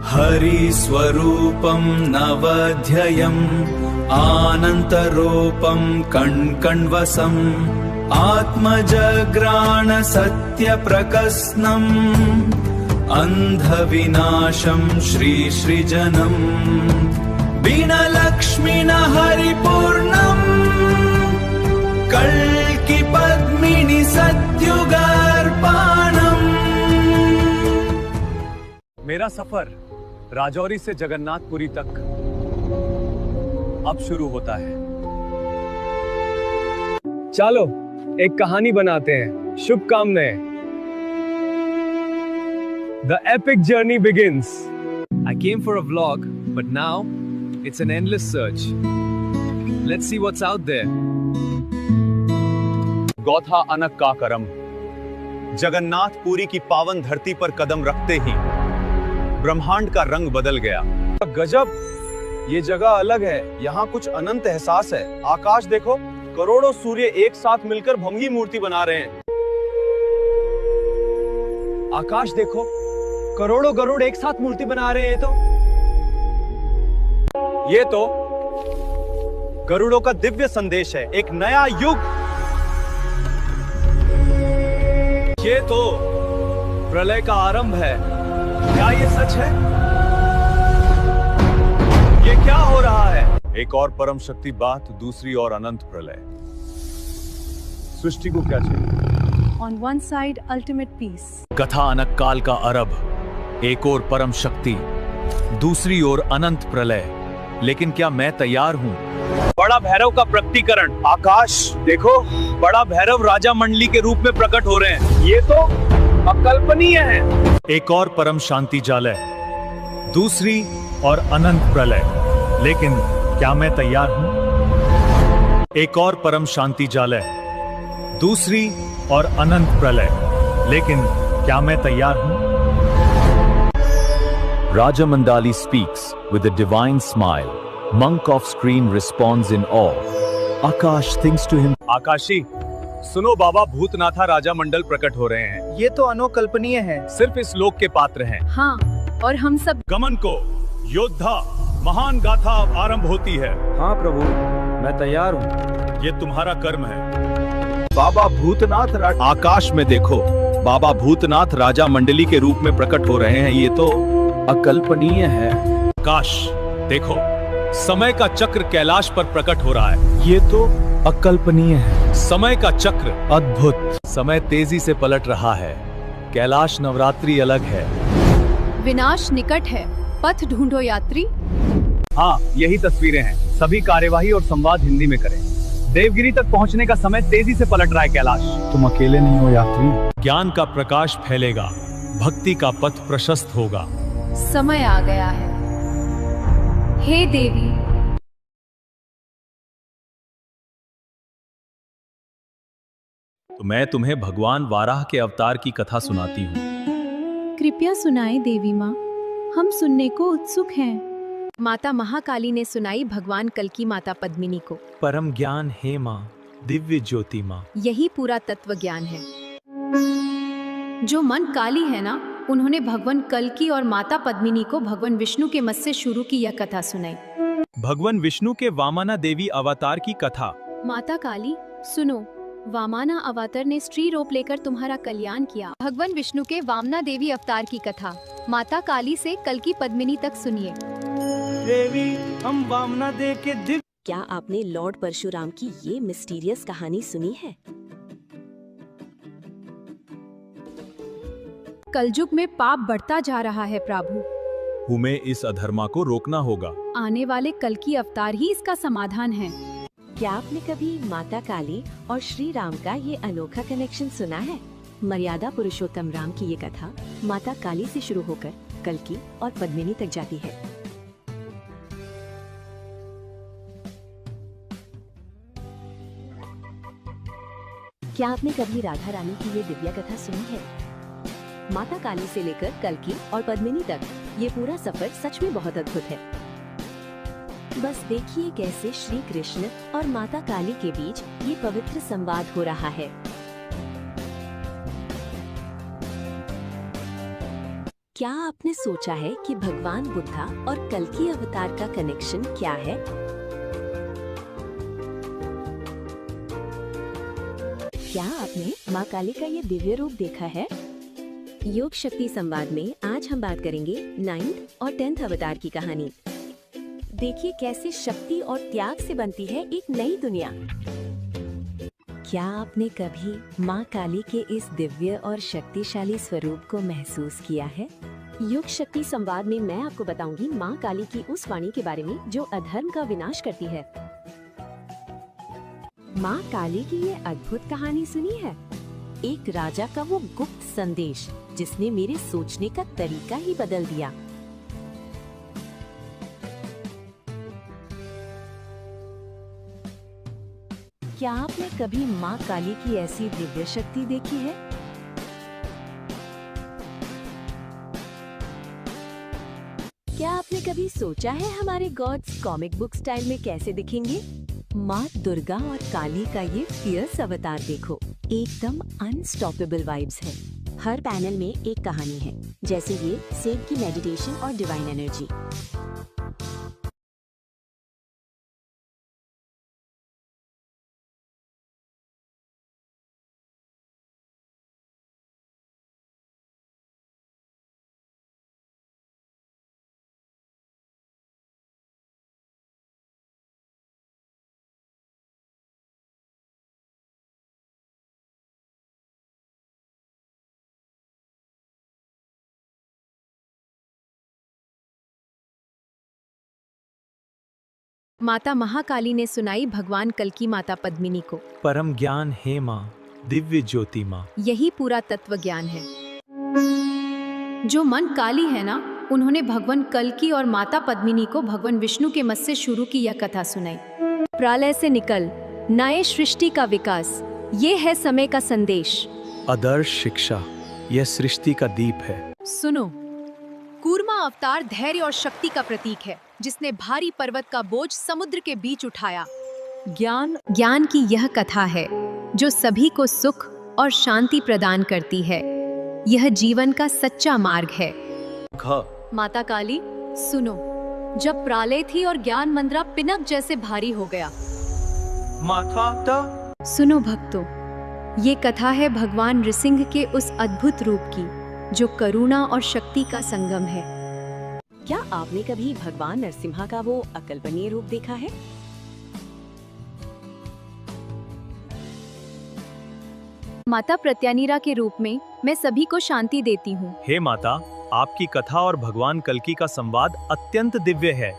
हरिस्वरूपं नवध्ययम् आनन्तरूपं कण्कण्वसम् आत्मजग्राण सत्यप्रकस्नम् अन्धविनाशं श्रीश्रीजनम् बीनलक्ष्मिण हरिपूर्णम् कल्कि पद्मिनि सत्युगार्पणम्। मेरा सफर राजौरी से जगन्नाथपुरी तक अब शुरू होता है। चलो एक कहानी बनाते हैं। शुभकामनाएं। The epic journey begins. I came for a vlog, but now it's an endless search. Let's see what's out there. गौथा अनक का करम। जगन्नाथपुरी की पावन धरती पर कदम रखते ही ब्रह्मांड का रंग बदल गया। गजब, ये जगह अलग है। यहाँ कुछ अनंत एहसास है। आकाश देखो, करोड़ों सूर्य एक साथ मिलकर भंगी मूर्ति बना रहे हैं। आकाश देखो, करोड़ों गरुड़ एक साथ मूर्ति बना रहे हैं। ये तो गरुड़ों का दिव्य संदेश है, एक नया युग। ये तो प्रलय का आरंभ है। क्या ये सच है? ये क्या हो रहा है? एक और परम शक्ति बात, दूसरी और अनंत प्रलय। सृष्टि को क्या चाहिए? On one side, ultimate peace. कथा अनक काल का अरब, एक और परम शक्ति, दूसरी ओर अनंत प्रलय। लेकिन क्या मैं तैयार हूँ? बड़ा भैरव का प्रकटीकरण। आकाश देखो, बड़ा भैरव राजा मंडली के रूप में प्रकट हो रहे हैं। ये तो अकल्पनीय है। एक और परम शांति जालय, दूसरी और अनंत प्रलय। लेकिन क्या मैं तैयार हूँ? एक और परम शांति जालय, दूसरी और अनंत प्रलय। लेकिन क्या मैं तैयार हूँ? Rajamandali speaks with a divine smile. Monk off screen responds in awe. Akash thinks to him. आकाशी, सुनो, बाबा भूतनाथा राजा मंडल प्रकट हो रहे हैं। ये तो अनोकल्पनीय है। सिर्फ इस लोक के पात्र हैं। हाँ, और हम सब गमन को योद्धा महान गाथा आरंभ होती है। हाँ प्रभु, मैं तैयार हूँ। ये तुम्हारा कर्म है। बाबा भूतनाथ आकाश में देखो, बाबा भूतनाथ राजा मंडली के रूप में प्रकट हो रहे हैं। ये तो अकल्पनीय है। आकाश देखो, समय का चक्र कैलाश पर प्रकट हो रहा है। ये तो अकल्पनीय है। समय का चक्र अद्भुत। समय तेजी से पलट रहा है। कैलाश नवरात्रि अलग है। विनाश निकट है, पथ ढूंढो यात्री। हाँ, यही तस्वीरें हैं। सभी कार्यवाही और संवाद हिंदी में करें। देवगिरी तक पहुंचने का समय तेजी से पलट रहा है। कैलाश, तुम अकेले नहीं हो यात्री। ज्ञान का प्रकाश फैलेगा, भक्ति का पथ प्रशस्त होगा। समय आ गया है। हे देवी, तो मैं तुम्हें भगवान वाराह के अवतार की कथा सुनाती हूँ। कृपया सुनाएं देवी माँ, हम सुनने को उत्सुक हैं। माता महाकाली ने सुनाई भगवान कल्कि माता पद्मिनी को। परम ज्ञान हे माँ, दिव्य ज्योति माँ। यही पूरा तत्व ज्ञान है। जो मन काली है ना, उन्होंने भगवान कल्कि और माता पद्मिनी को भगवान विष्णु के मत से शुरू की यह कथा सुनाई। भगवान विष्णु के वामना देवी अवतार की कथा। माता काली सुनो, वामना अवतार ने स्त्री रूप लेकर तुम्हारा कल्याण किया। भगवान विष्णु के वामना देवी अवतार की कथा माता काली से कल्कि पद्मिनी तक सुनिए। देवी, हम वामना देव के दिव्य। क्या आपने लॉर्ड परशुराम की ये मिस्टीरियस कहानी सुनी है? कलयुग में पाप बढ़ता जा रहा है प्रभु। हमें इस अधर्मा को रोकना होगा। आने वाले कल्कि अवतार ही इसका समाधान है। क्या आपने कभी माता काली और श्री राम का ये अनोखा कनेक्शन सुना है? मर्यादा पुरुषोत्तम राम की ये कथा माता काली से शुरू होकर कल्कि और पद्मिनी तक जाती है। क्या आपने कभी राधा रानी की ये दिव्य कथा सुनी है? माता काली से लेकर कल्कि और पद्मिनी तक ये पूरा सफर सच में बहुत अद्भुत है। बस देखिए कैसे श्री कृष्ण और माता काली के बीच ये पवित्र संवाद हो रहा है। क्या आपने सोचा है कि भगवान बुद्धा और कल्कि अवतार का कनेक्शन क्या है? क्या आपने माँ काली का ये दिव्य रूप देखा है? योग शक्ति संवाद में आज हम बात करेंगे 9th और 10th अवतार की कहानी। देखिए कैसे शक्ति और त्याग से बनती है एक नई दुनिया। क्या आपने कभी माँ काली के इस दिव्य और शक्तिशाली स्वरूप को महसूस किया है? युग शक्ति संवाद में मैं आपको बताऊंगी माँ काली की उस वाणी के बारे में जो अधर्म का विनाश करती है। माँ काली की ये अद्भुत कहानी सुनी है? एक राजा का वो गुप्त संदेश जिसने मेरे सोचने का तरीका ही बदल दिया। क्या आपने कभी माँ काली की ऐसी दिव्य शक्ति देखी है? क्या आपने कभी सोचा है हमारे गॉड्स कॉमिक बुक स्टाइल में कैसे दिखेंगे? माँ दुर्गा और काली का ये फियर्स अवतार देखो, एकदम अनस्टॉपेबल वाइब्स है। हर पैनल में एक कहानी है, जैसे ये सेव की मेडिटेशन और डिवाइन एनर्जी। माता महाकाली ने सुनाई भगवान कल्कि माता पद्मिनी को। परम ज्ञान हे माँ, दिव्य ज्योति माँ। यही पूरा तत्व ज्ञान है। जो मन काली है ना, उन्होंने भगवान कल्कि और माता पद्मिनी को भगवान विष्णु के मत से शुरू की यह कथा सुनाई। प्रलय से निकल नए सृष्टि का विकास, ये है समय का संदेश। आदर्श शिक्षा, यह सृष्टि का दीप है। सुनो, कूर्मा अवतार धैर्य और शक्ति का प्रतीक है, जिसने भारी पर्वत का बोझ समुद्र के बीच उठाया। ज्ञान की यह कथा है जो सभी को सुख और शांति प्रदान करती है। यह जीवन का सच्चा मार्ग है। माता काली, सुनो, जब प्रलय थी और ज्ञान मंदिर पिनक जैसे भारी हो गया। माता, सुनो भक्तों, ये कथा है भगवान नृसिंह के उस अद्भुत रूप की जो करुणा और शक्ति का संगम है। क्या आपने कभी भगवान नरसिम्हा का वो अकल्पनीय रूप देखा है? माता प्रत्यानीरा के रूप में मैं सभी को शांति देती हूँ। हे माता, आपकी कथा और भगवान कल्कि का संवाद अत्यंत दिव्य है।